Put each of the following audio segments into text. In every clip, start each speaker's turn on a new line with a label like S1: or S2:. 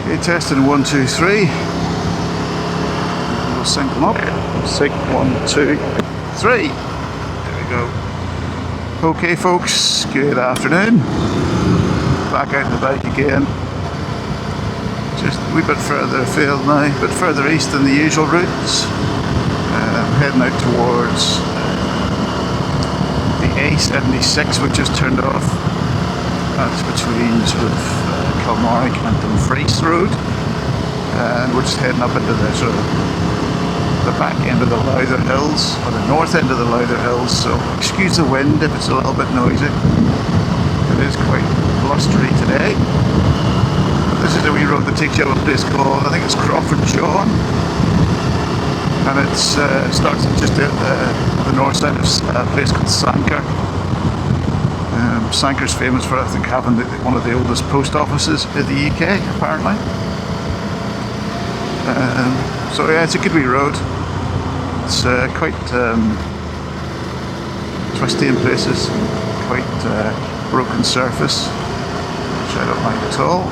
S1: Okay, testing 1, 2, 3. We'll sync them up. Sync 1, 2, 3. There we go. Okay, folks, good afternoon. Back out and about again. Just a wee bit further afield now, a bit further east than the usual routes. Heading out towards the A76, which is turned off. That's between sort of Kilmarnock and Dumfries Road, and we're just heading up into the sort of the back end of the Lowther Hills, or the north end of the Lowther Hills. So excuse the wind if it's a little bit noisy. It is quite blustery today. But this is a wee road that takes you to a place called, I think it's Crawford John, and it starts just at the north side of a place called Sanquhar. Sanquhar's famous for, I think, having one of the oldest post offices in the UK, apparently. So yeah, it's a good wee road. It's quite twisty in places, quite broken surface, which I don't like at all.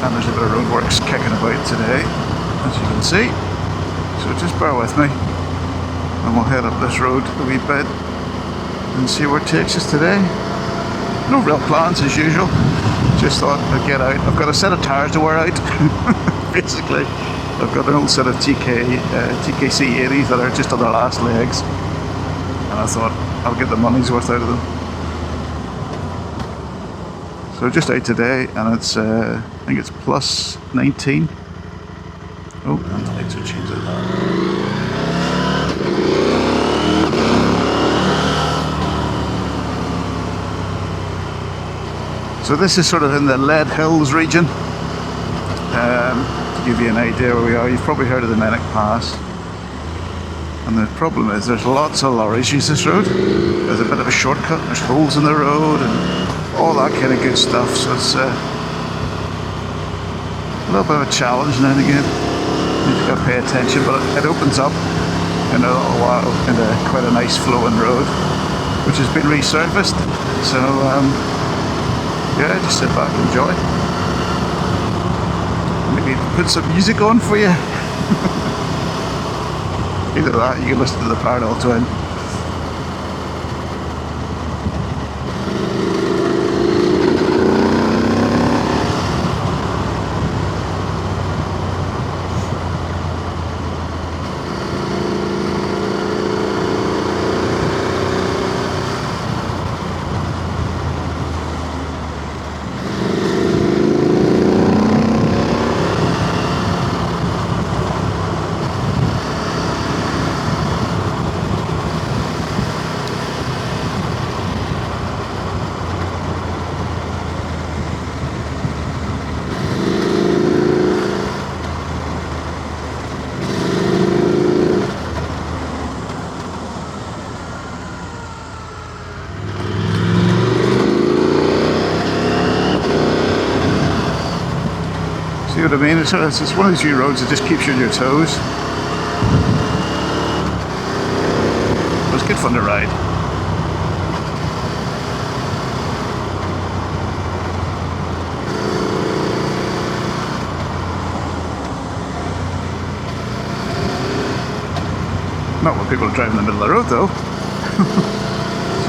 S1: And there's a bit of roadworks kicking about today, as you can see. So just bear with me, and we'll head up this road a wee bit and see where it takes us today. No real plans as usual. Just thought I'd get out. I've got a set of tyres to wear out. Basically, I've got an old set of TKC 80s that are just on their last legs, and I thought I'll get the money's worth out of them. So just out today, and it's I think it's plus 19. Oh, and the lights are changing that. So this is sort of in the Lead Hills region. To give you an idea where we are, you've probably heard of the Mennick Pass. And the problem is there's lots of lorries use this road. There's a bit of a shortcut, there's holes in the road and all that kind of good stuff. So it's a little bit of a challenge now and again. You need to pay attention, but it opens up in a little while into quite a nice flowing road, which has been resurfaced. So yeah, just sit back and enjoy. Maybe put some music on for you. Either that, you can listen to the Parallel Twin. See what I mean? It's one of these few roads that just keeps you on your toes. It was good fun to ride. Not when people are driving in the middle of the road though.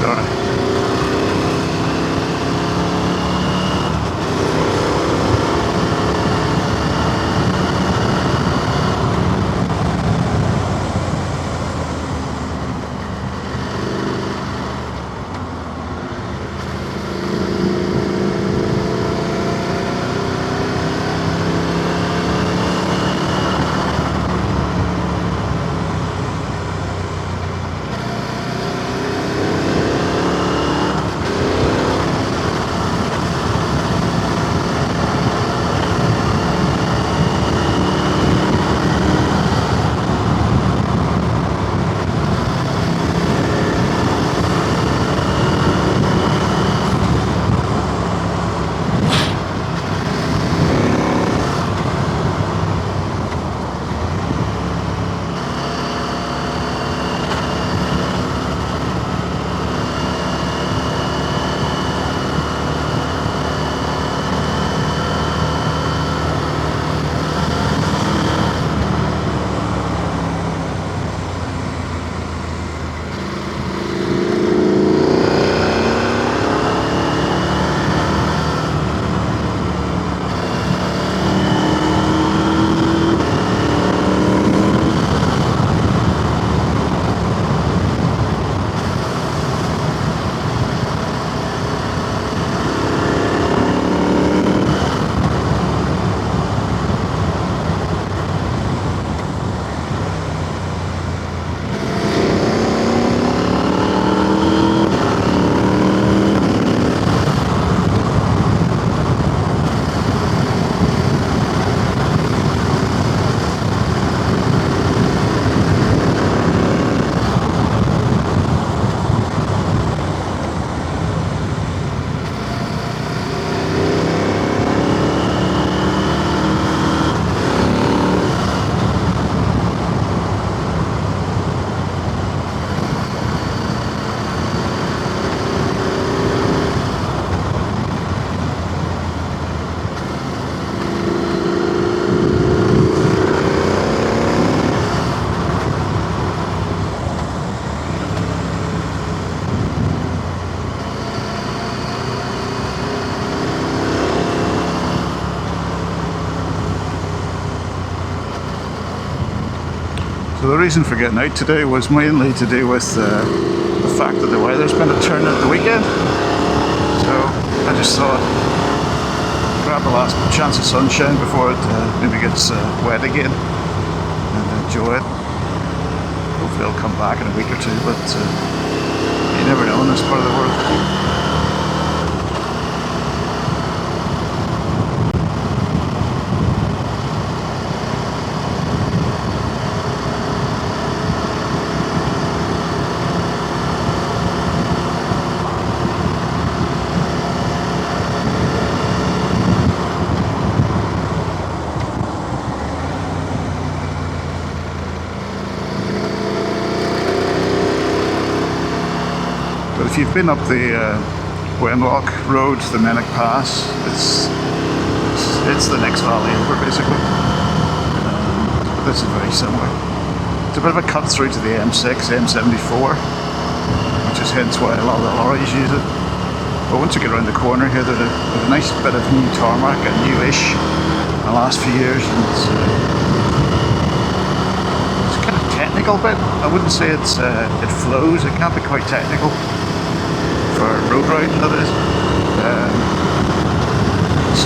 S1: Sorry. So the reason for getting out today was mainly to do with the fact that the weather's been a turn at the weekend. So I just thought, grab the last chance of sunshine before it maybe gets wet again and enjoy it. Hopefully it'll come back in a week or two, but you never know in this part of the world. But if you've been up the Wenlock Road, the Mennick Pass, it's the next valley over basically. But this is very similar. It's a bit of a cut through to the M6, M74, which is hence why a lot of the lorries use it. But once you get around the corner here, there's a nice bit of new tarmac, and newish in the last few years, and it's kind of technical bit. I wouldn't say it flows. It can't be quite technical for road riding, that is.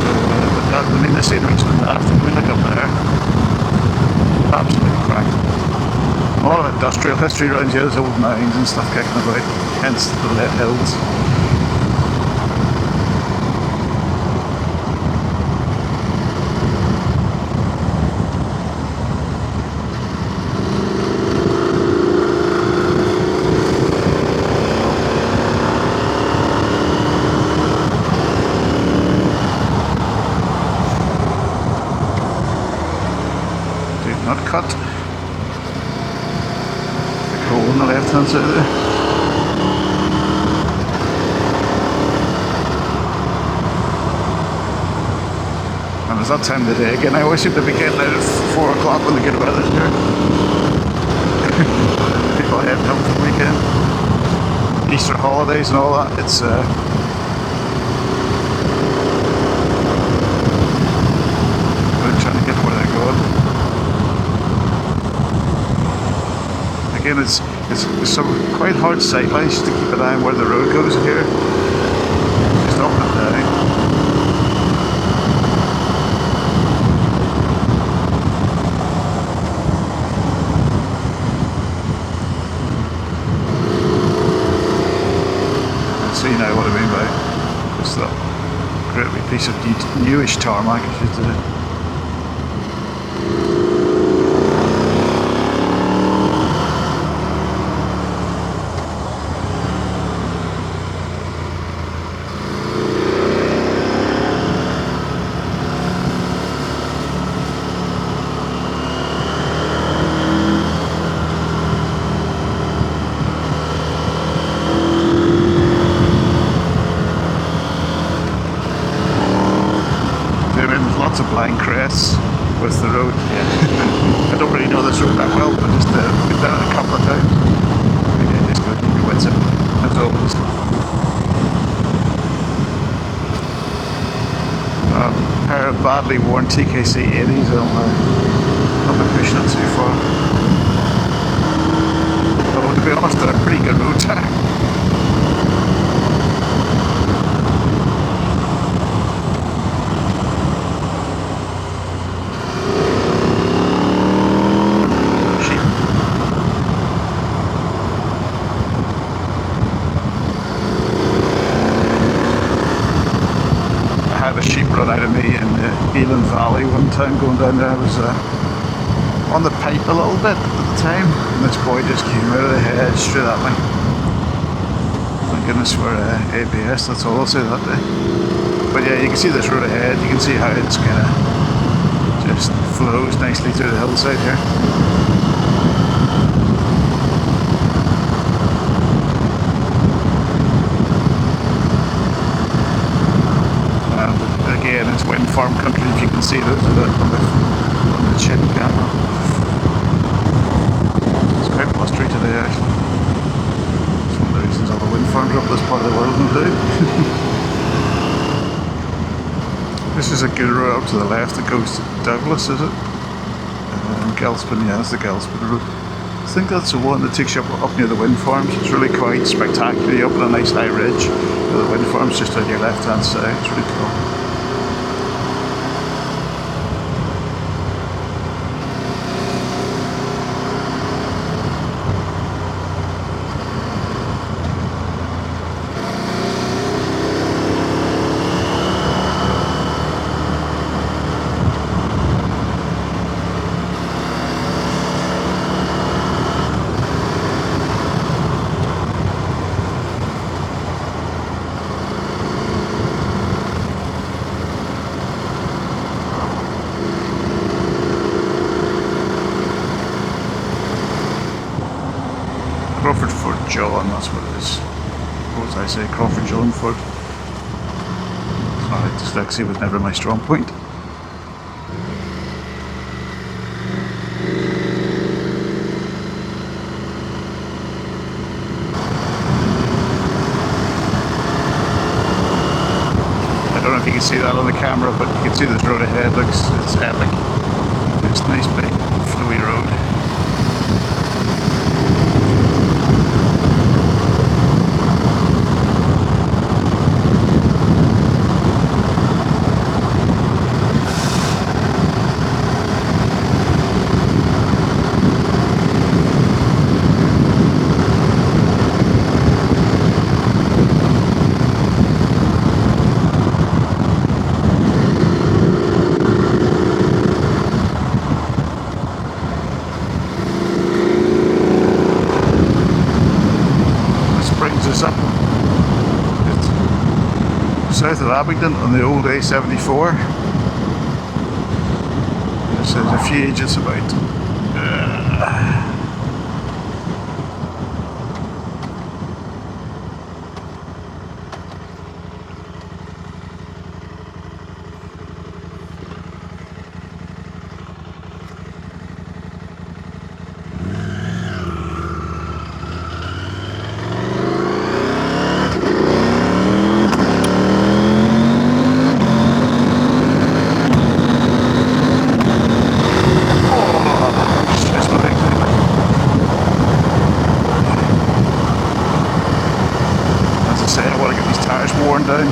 S1: But that, I mean, the scenery's fantastic. I mean, look up there. Absolutely cracked. A lot of industrial history around here. There's old mines and stuff kicking about, hence the lead hills. Not cut. Big hole on the left hand side there. And it's that time of the day again. I always seem to be getting out at 4 o'clock when the good weather's here. People heading home for the weekend. Easter holidays and all that. It's really trying to get where they're going. Again, it's some quite hard sight lines to keep an eye on where the road goes here. Just up and down. I see now what I mean by just that great wee piece of newish tarmac, I should say. Lots of blind crests with the road. Yeah. I don't really know this road that well, but just been down it a couple of times. Again, it's good. You wins it, as always. A pair of badly worn TKC 80s. I'll be pushing it too far. Although to be honest, they're a pretty good road tire. A sheep run out of me in the Elan Valley one time going down there. I was on the pipe a little bit at the time, and this boy just came out of the hedge straight at me. Thank goodness for ABS, that's all I'll say that day. But yeah, you can see this road ahead, you can see how it's kind of just flows nicely through the hillside here. Again, it's wind farm country, if you can see those on the chin camera. It's quite blustery today, actually. It's one of the reasons all the wind farms are up this part of the world will do. This is a good road up to the left that goes to Douglas, is it? Gelspin, yeah, that's the Gelspin road. I think that's the one that takes you up near the wind farms. It's really quite spectacular. You're up on a nice high ridge. The wind farms just on your left hand side. It's really cool. Crawford Ford John, that's what it is. What was I say? Crawford John Ford. Alright, dyslexia was never my strong point. I don't know if you can see that on the camera, but you can see this road ahead. It's epic. It's a nice big fluey road. Up south of Abingdon on the old A74. There's a few agents about. Worn down.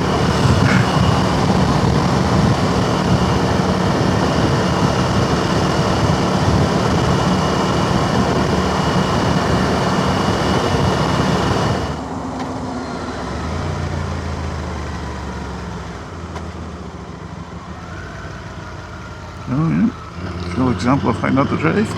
S1: Oh yeah, full example of how not to drive.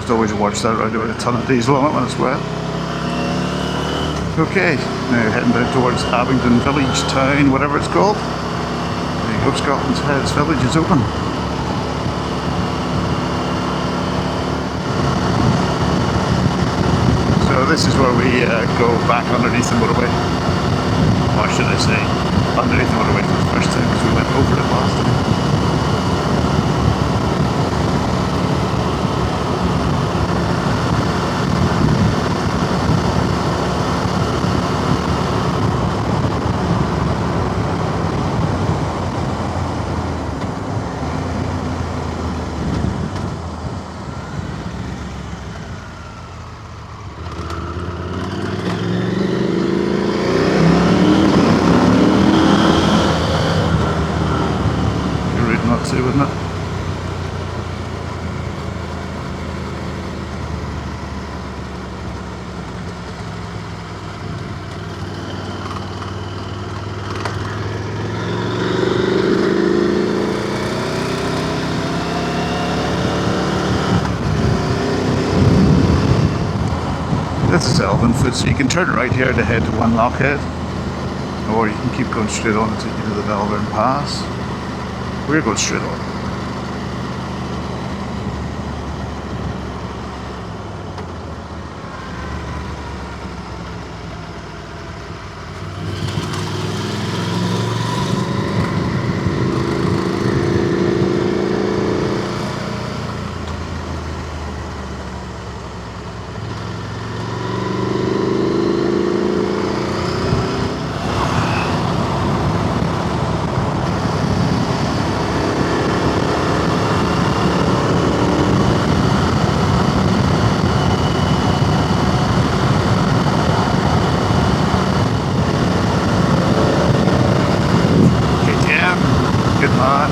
S1: Always watch that road with a ton of diesel on it when it's wet. Okay, now heading down towards Abingdon Village Town, whatever it's called. There you go, Scotland's Heads Village is open. So this is where we go back underneath the motorway. Or should I say, underneath the motorway for the first time, because we went over it last time. Wouldn't it? This is Elvenfoot, so you can turn right here to head to One Lockhead, or you can keep going straight on until you get to the Melbourne Pass. We're going straight on. Good man.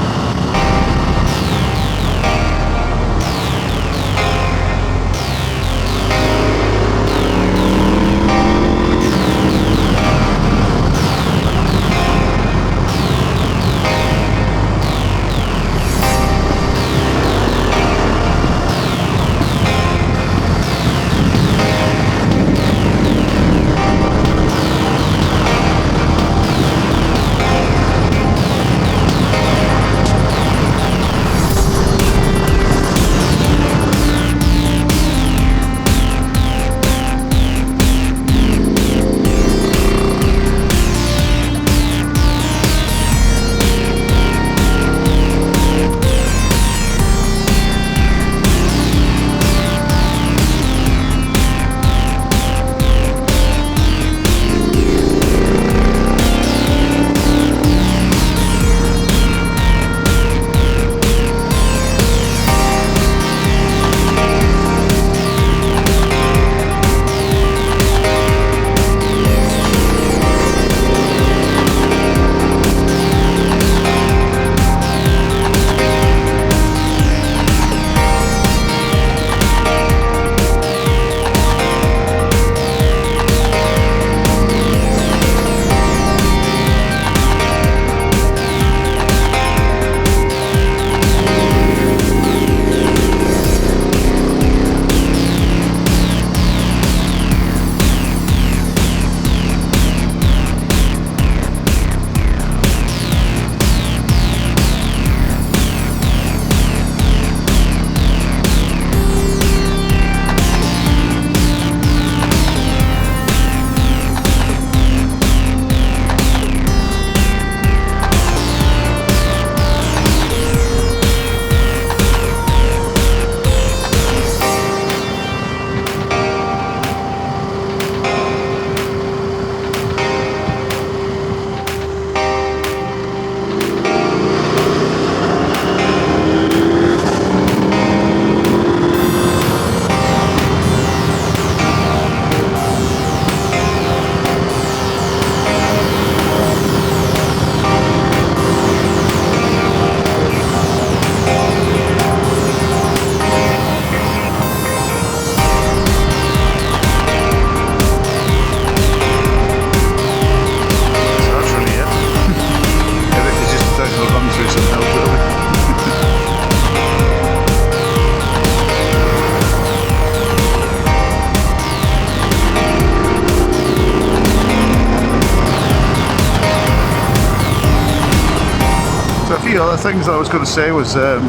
S1: The other things I was going to say was I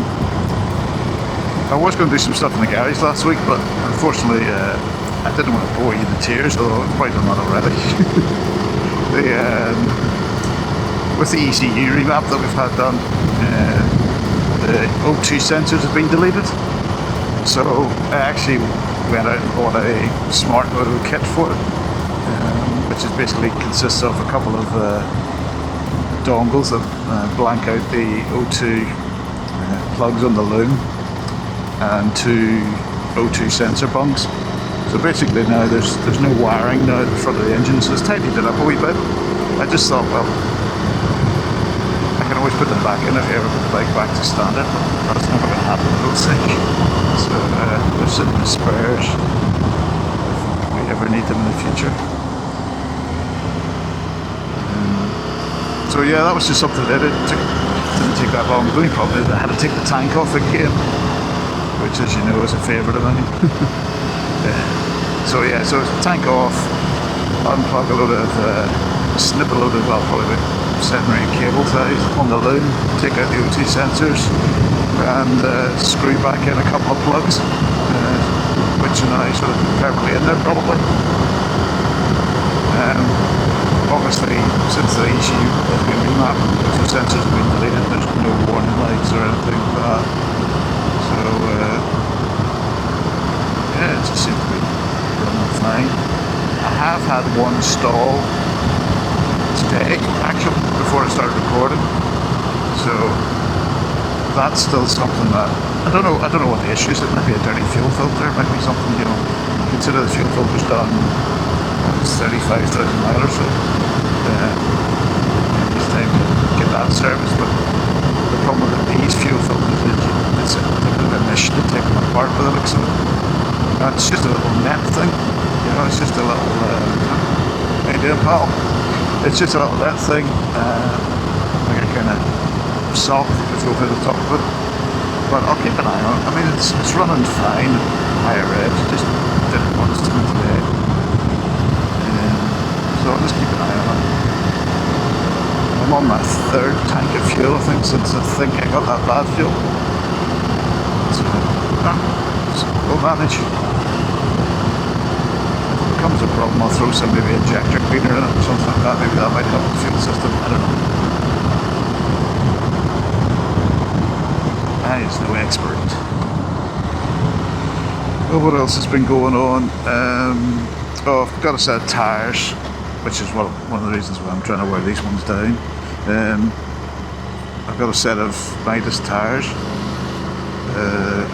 S1: was going to do some stuff in the garage last week, but unfortunately I didn't want to bore you to tears, although I've probably done that already. With the ECU revamp that we've had done, the O2 sensors have been deleted, so I actually went out and bought a smart moto kit for it, which is basically consists of a couple of dongles that blank out the O2 plugs on the loom and two O2 sensor bungs. So basically now there's no wiring now at the front of the engine, so it's tidied it up a wee bit. I just thought, well, I can always put them back in if you ever put the bike back to standard, but that's never going to happen, I don't think. So they're sitting in spares if we ever need them in the future. So yeah, that was just something that didn't take that long. The only problem is I had to take the tank off again, which, as you know, is a favourite of mine. So tank off, unplug a load of, snip a load of, well, probably about 7 or 8 cable ties on the loom, take out the O2 sensors, and screw back in a couple of plugs, which are now sort of perfectly in there probably. Obviously, since the ECU has been remapped, the sensors have been deleted, there's no warning lights or anything like that. So, yeah, it just seems to be running fine. I have had one stall today, actually, before I started recording. So, that's still something that, I don't know what the issue is. It might be a dirty fuel filter, it might be something, consider the fuel filter's done 35,000 miles or so. It's time to get that serviced, but it's just a little net thing. You know, it's just a little. How you doing, pal? It's just a little net thing, like a kind of sock that's over the top of it. But I'll keep an eye on it. I mean, it's running fine. Higher revs, just didn't want to today. So I'll just keep an eye on it. I'm on my third tank of fuel, I think, since I think I got that bad fuel. So, we'll manage. If it becomes a problem, I'll throw some maybe injector cleaner in it or something like that. Maybe that might help the fuel system. I don't know. I is no expert. Well, what else has been going on? I've got a set of tyres, which is one of the reasons why I'm trying to wear these ones down. I've got a set of Midas tyres.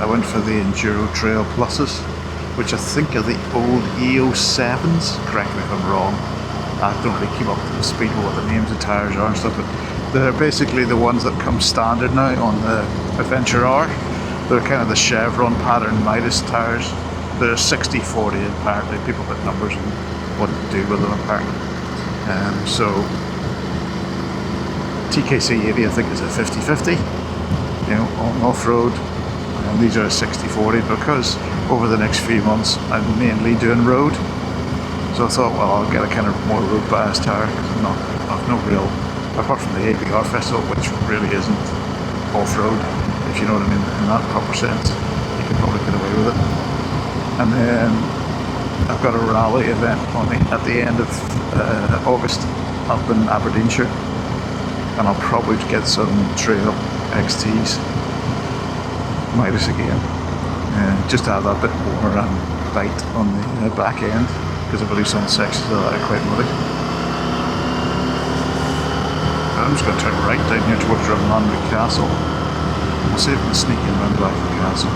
S1: I went for the Enduro Trail Pluses, which I think are the old EO7s. Correct me if I'm wrong. I don't really keep up to the speed with what the names of tyres are and stuff, but they're basically the ones that come standard now on the Adventure R. They're kind of the chevron pattern Midas tyres. They're 60-40 apparently. People put numbers and what to do with them apparently. So TKC 80 I think is a 50-50, you know, on off-road, and these are a 60-40 because over the next few months I'm mainly doing road. So I thought, well, I'll get a kind of more road biased tyre because I've no real, apart from the APR festival, which really isn't off-road, if you know what I mean, in that proper sense. You can probably get away with it. And then I've got a rally event at the end of August up in Aberdeenshire, and I'll probably get some trail XTs, Midas again, just to have that bit more bite on the back end, because I believe some sections of that are quite muddy. I'm just going to turn right down here towards Drumlanrig Castle. We'll see if we can sneak in around the back of the castle.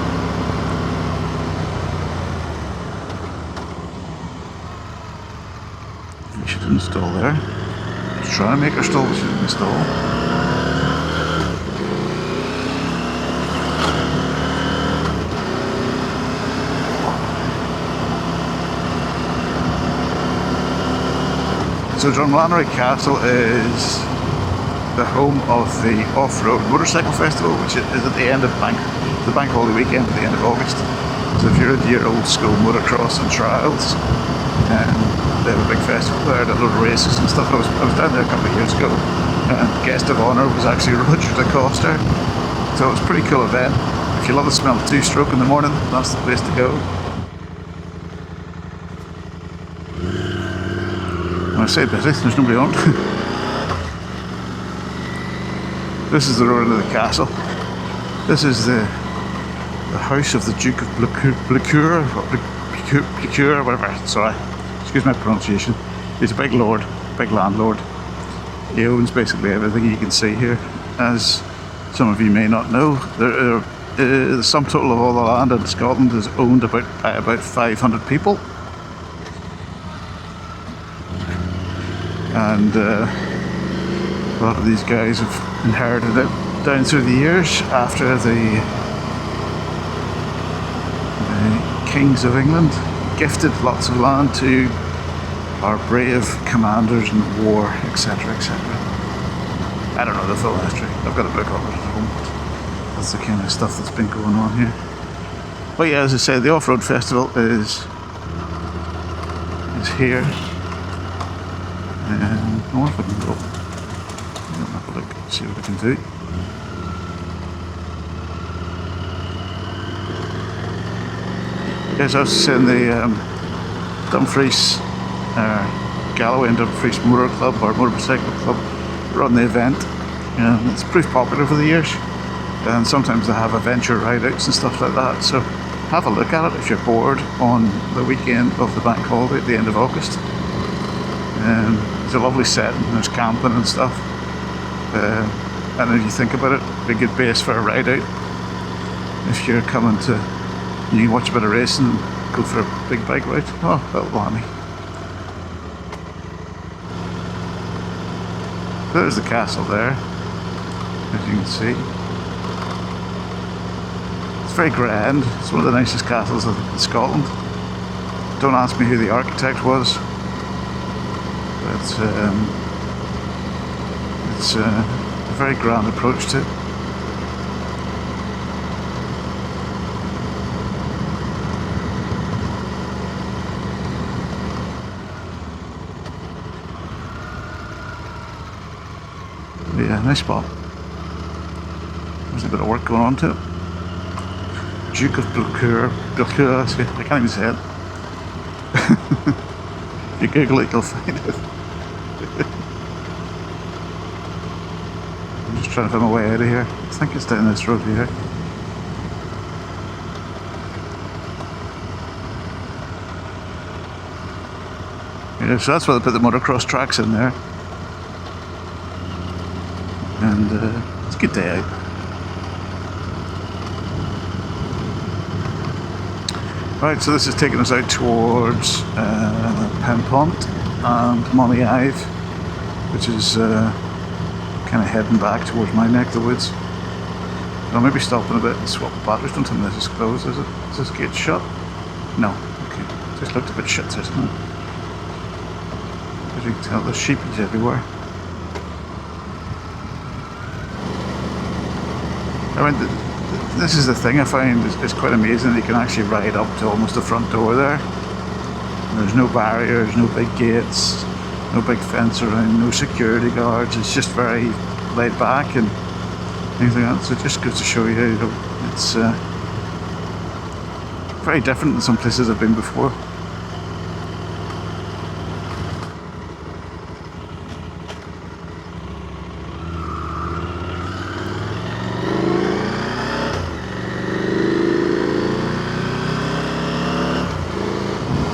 S1: We should install there. Just trying to make her stall, we should install. So Drumlanrig Castle is the home of the Off-Road Motorcycle Festival, which is at the end of the bank holiday weekend at the end of August. So if you're into your old school motocross and trials, they have a big festival there, a load of races and stuff. I was down there a couple of years ago, and guest of honour was actually Roger de Coster. So it was a pretty cool event. If you love the smell of two-stroke in the morning, that's the place to go. When I say busy, there's nobody on. This is the road into the castle. This is the house of the Duke of Blicour, whatever. Sorry, excuse my pronunciation. He's a big lord, big landlord. He owns basically everything you can see here. As some of you may not know, the sum total of all the land in Scotland is owned by about 500 people. And a lot of these guys have inherited it down through the years after the kings of England gifted lots of land to our brave commanders in war, etc, etc. I don't know the full history. I've got a book on it at home. That's the kind of stuff that's been going on here. But yeah, as I say, the Off-Road Festival is here. And I wonder if I can go. Have a look, see what I can do. Yes, I was saying the Dumfries, Galloway and Dumfries Motor Club or Motorcycle Club run the event, and it's pretty popular over the years. And sometimes they have adventure ride-outs and stuff like that. So have a look at it if you're bored on the weekend of the bank holiday at the end of August. It's a lovely setting, there's camping and stuff, and if you think about it, a good base for a ride out. If you're coming to, you can watch a bit of racing and go for a big bike ride. Oh, that'll blimey. There's the castle there, as you can see. It's very grand, it's one of the nicest castles in Scotland. Don't ask me who the architect was, but it's a very grand approach to it. Yeah, nice spot. There's a bit of work going on to it. Duke of Blacure, I can't even say it. If you Google it, you'll find it. I'm just trying to find my way out of here. I think it's down this road here. Yeah, so that's why they put the motocross tracks in there. And it's a good day out. Right, so this is taking us out towards Penpont and Money Ive, which is kind of heading back towards my neck of the woods. I'll maybe stop in a bit and swap batteries. Don't think this is closed, is it? Is this gate shut? No. Okay. Just looked a bit shut, isn't it? As you can tell, there's sheepage everywhere. I mean, this is the thing I find is quite amazing. You can actually ride up to almost the front door there. And there's no barriers, no big gates, no big fence around, no security guards. It's just very laid back and anything else. It just goes to show you, it's very different than some places I've been before.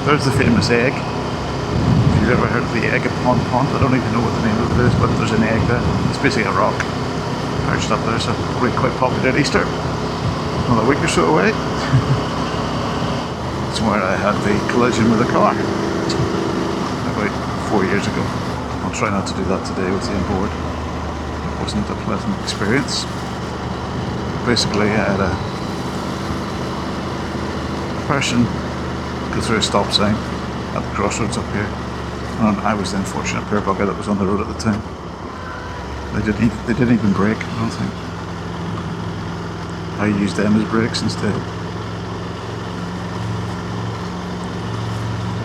S1: There's the famous egg. If you've ever heard of the egg at Pont, I don't even know what the name of it is, but there's an egg there. It's basically a rock perched up there, so probably quite popular at Easter. Another week or so away. It's where I had the collision with a car about 4 years ago. I'll try not to do that today with you on board. It wasn't a pleasant experience. Basically, I had a person go through a stop sign at the crossroads up here, and I was the unfortunate poor bugger that was on the road at the time. They didn't even brake, I don't think. I used them as brakes instead.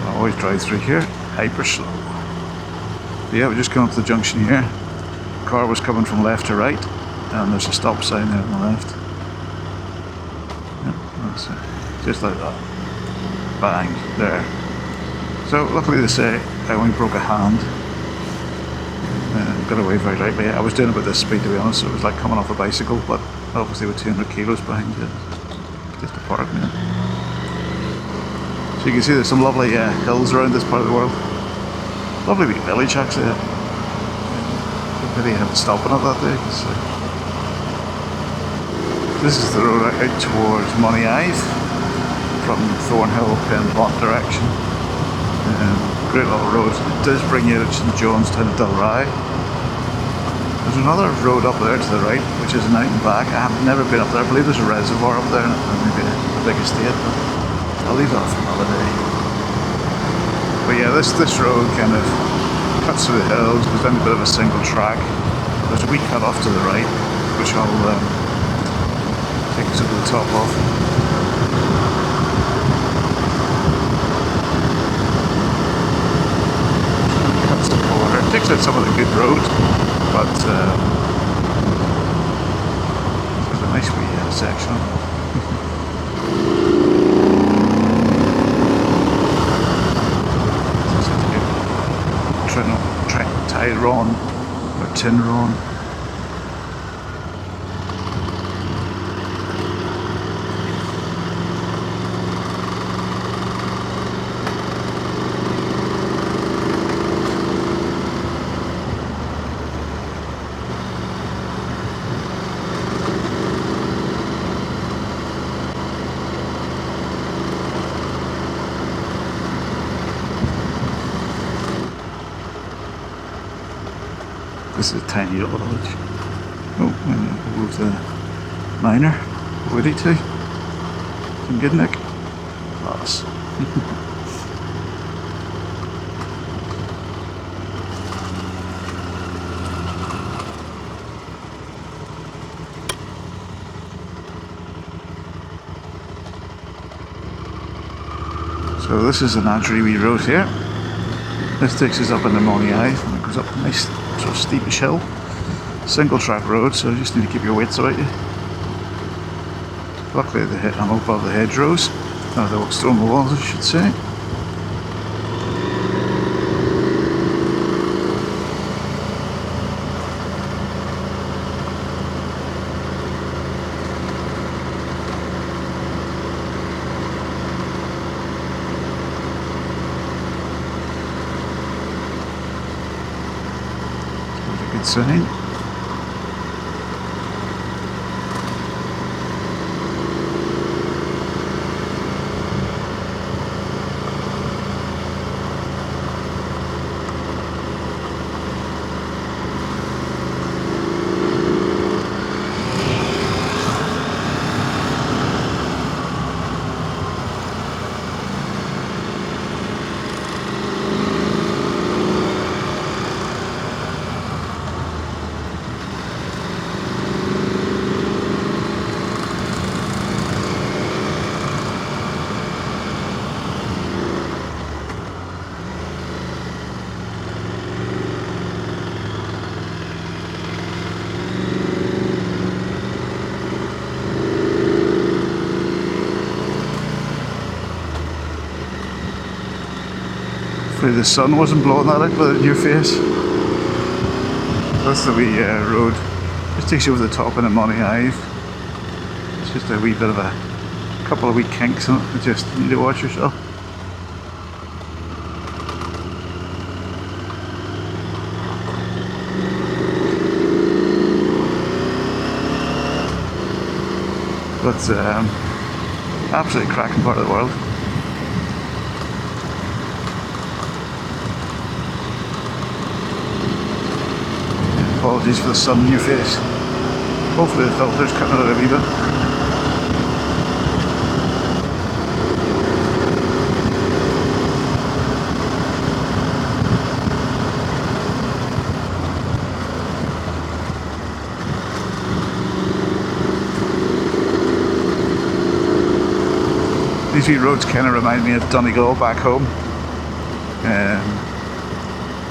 S1: I always drive through here, hyper slow. But yeah, we're just coming up to the junction here. The car was coming from left to right, and there's a stop sign there on the left. Yep, that's it. Just like that. Bang, there. So luckily they say I only broke a hand. Got away very lightly. I was doing about this speed, to be honest, so it was like coming off a bicycle, but obviously with 200 kilos behind you, just a park, man. So you can see there's some lovely hills around this part of the world. Lovely big village actually. Maybe I had to stop on it that day. So this is the road out towards Money Ive from Thornhill, Penpont direction. Great little road. It does bring you to St John's Town of Dalry. There's another road up there to the right, which is an out and back. I have never been up there. I believe there's a reservoir up there and maybe a big estate, but I'll leave that for another day. But yeah, this road kind of cuts through the hills, goes down a bit of a single track. There's a wee cut off to the right, which I'll take us over the top of. It takes out some of the good road, but there's a nice wee section. Tyrone or Tinron. This is a tiny little village. Oh, and we'll move the miner. Woody too. Some good nick. Class. So this is an Andrew wee road here. This takes us up into Money Ave and it goes up a nice sort of steepish hill. Single track road, so you just need to keep your wits about you. Luckily I'm above the hedgerows, the stone walls I should say. Good sign. The sun wasn't blowing that out in your face. That's the wee road. Just takes you over the top in a Money Ave. It's just a wee bit of a couple of wee kinks in it. You just need to watch yourself. But absolutely cracking part of the world. Apologies for the sun in your face. Hopefully the filter's cutting it out a wee bit. These wee roads kind of remind me of Donegal back home.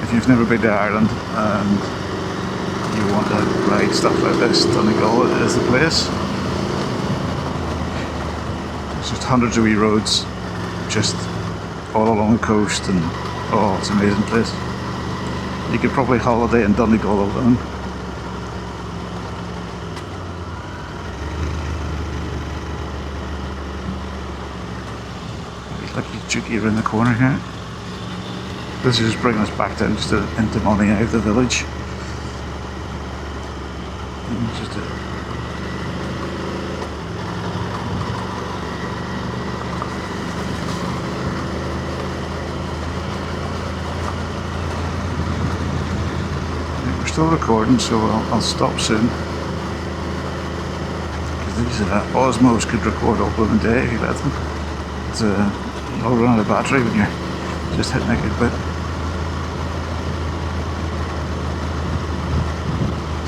S1: If you've never been to Ireland and you want to ride stuff like this, Donegal is the place. There's just hundreds of wee roads just all along the coast, and oh, it's an amazing place. You could probably holiday in Donegal alone. Lucky Juki around the corner here. This is just bringing us back down just into Money Ave, the village. We're still recording, so I'll stop soon. Because these Osmos could record all blooming day if you let them. It's all run out of battery when you're just hitting a good bit.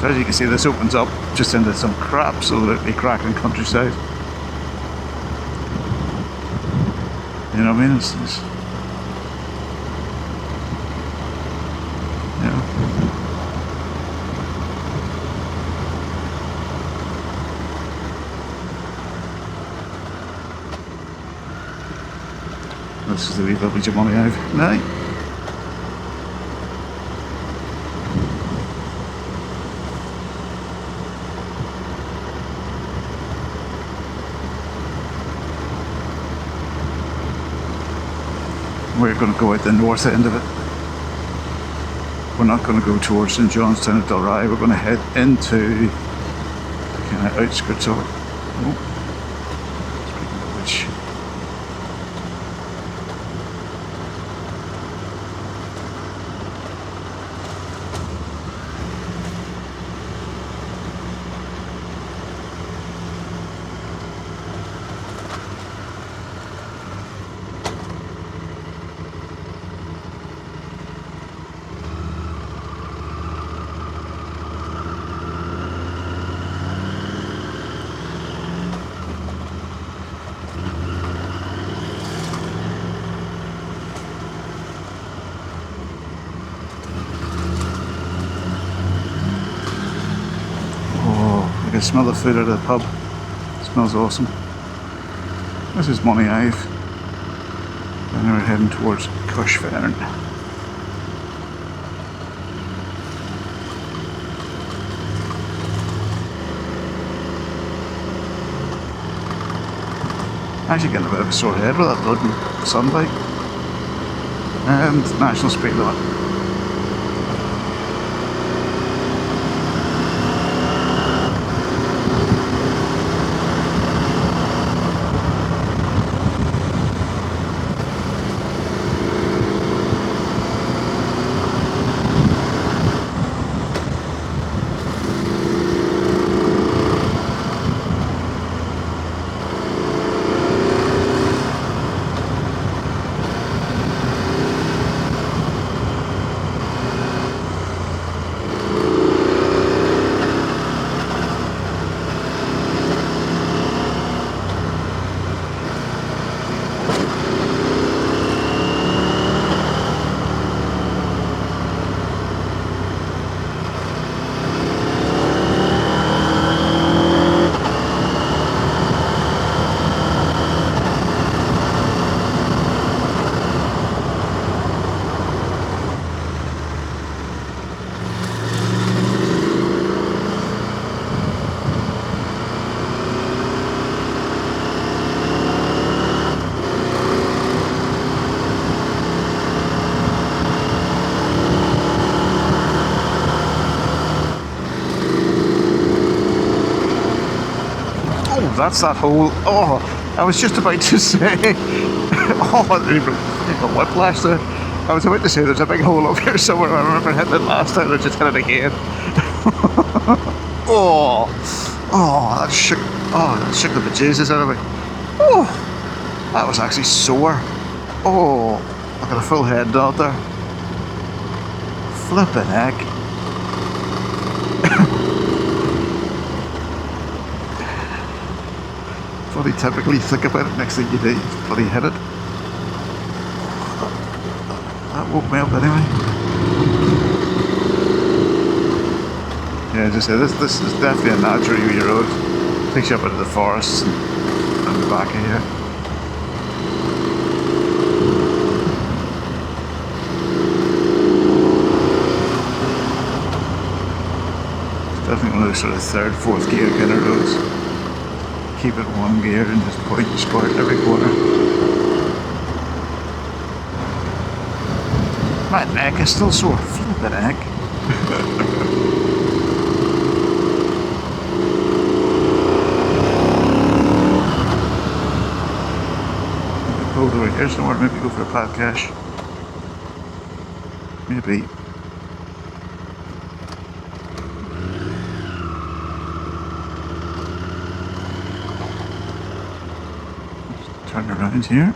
S1: So as you can see, this opens up just into some crap, absolutely cracking countryside. You know what I mean? It's you know. This is the wee village of Money Ave. Right. We're going to go out the north end of it. We're not going to go towards St Johnstown at Dalry. We're going to head into the kind of outskirts of it. Oh. Which smell the food out of the pub. It smells awesome. This is Money Ave. And we're heading towards Cushfern. Actually getting a bit of a sore head with that bloody sunlight. And national speed limit. That's that hole. Oh, I was just about to say. Oh, a whiplash there. I was about to say there's a big hole up here somewhere. I remember hitting it last time. I just hit it again. Oh, that shook. Oh, that shook the bejesus out of me. Oh, that was actually sore. Oh, I got a full head dot there. Flippin' heck. Bloody typically think about it, next thing you do, you bloody hit it. That woke me up anyway. Yeah, as I say, this is definitely a natural wee road. Takes you up into the forests and the back of here. It's definitely one of those sort of third, fourth gear kind of roads. Keep it one gear and just point and squirt every corner. My neck is still sore. Flippin' heck. Pulled over here somewhere, maybe go for a pat cash. Maybe. Turn around here.